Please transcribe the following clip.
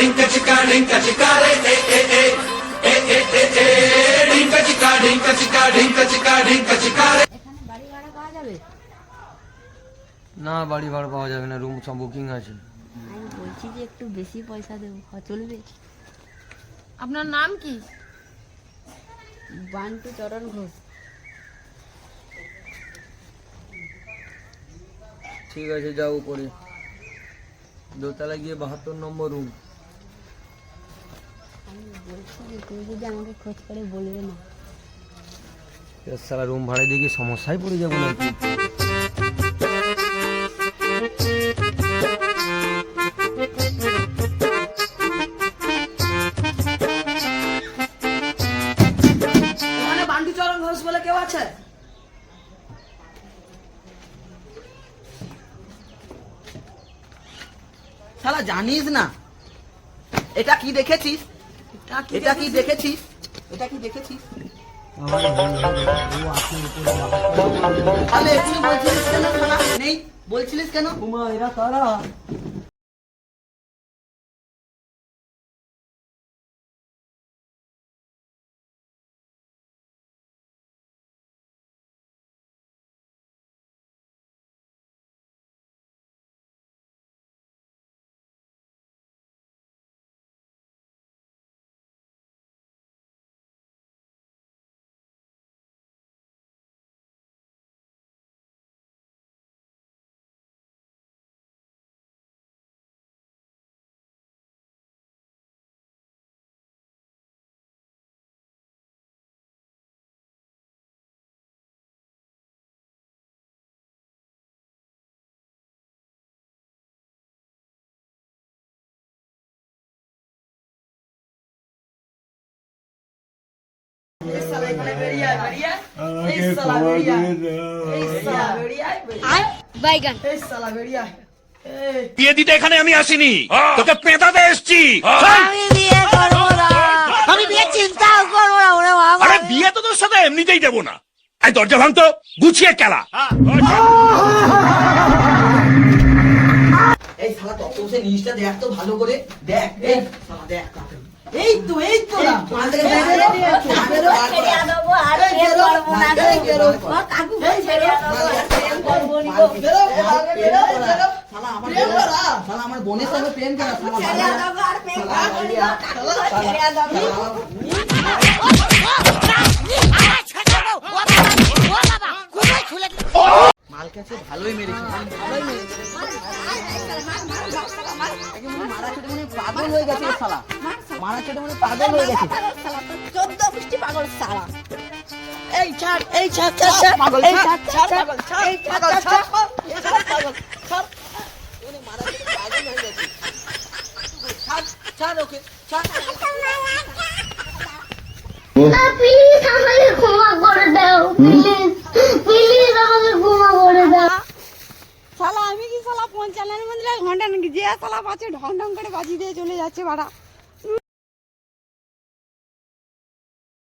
ढिंका चिका रे ए ए ए ए ए ए ए ढिंका चिका ढिंका चिका ढिंका चिका ढिंका चिका रे। এখানে বাড়ি ভাড়া পাওয়া যাবে? না বাড়ি ভাড়া পাওয়া যাবে না, রুম সব বুকিং আছে। আমি বলছি যে একটু বেশি পয়সা দেবো, চলবে? আপনার নাম কি? বান্টু চরণ ঘোষ। ঠিক আছে যাও উপরে, দোতলায় গিয়ে 72 নম্বর রুম। আমি বলছি যে তুমি যদি আমাকে খোঁজ করে বলবে না। সারা রুম ভাড়া দিয়ে কি সমস্যায় পড়ে যাবো নাকি? বান্টু চরণ ঘোষ বলে কেউ আছে? শালা জানিস না এটা কি দেখেছিস? এটা কি দেখেছিস? এটা কি দেখেছিস? তাহলে এখনো বলছিলিস কেন? শালা নেই বলছিলিস কেন? এরা কারা? বিয়ে দিতে এখানে আমি আসিনি, তোকে পেঁদাতে এসেছি। আমি বিয়ে করবো না, আমি বিয়ে চিন্তাও করবো না। ওরে বাবা, আরে বিয়ে তো তোর সাথে এমনিতেই দেবো না। এই দরজা ভাঙতো, গুছিয়ে খেলা। এই শালা তত সে নিচটা দেখ তো ভালো করে দেখ। এই শালা দেখ, এই তো না মাল থেকে বেরিয়ে ছেড়ে দেবো, আর বিয়ে করবো না। ও কাকু ছেড়ে দেবো, আর বিয়ে করবো না। শালা আমার বোনের সঙ্গে প্রেম করা শালা ছেড়ে দেবো, আর বিয়ে করবো না। কাকু ছেড়ে দেবো। মাল কাছে ভালোই মেরেছে, ভালোই মেরেছে। মারা ছোট মনে পাগল হয়ে গেছে শালা, মারা ছোট মনে পাগল হয়ে গেছে। 14 পুষ্টি পাগল শালা। এই ছাড়, এই ছাড়, ছাড়, ছাড়, পাগল, এই ছাড়, ছাড়, ছাড়, পাগল, ছাড়, এই ছাড়, পাগল, ছাড়, ছাড়, ছাড়, পাগল, ছাড়। উনি মারা ছোট পাগল হয়ে গেছে। ছাড়, ছাড় ওকে, ছাড়। প্লিজ আমাকে ক্ষমা করে দাও, প্লিজ প্লিজ আমাকে ক্ষমা করে দাও। শালা আমি কি শালা 55 মন্দিরে ঘন্টা নাকি যে শালা পাচ্ছে ঢং ঢং করে বাজি দিয়ে চলে যাচ্ছে ভাড়া।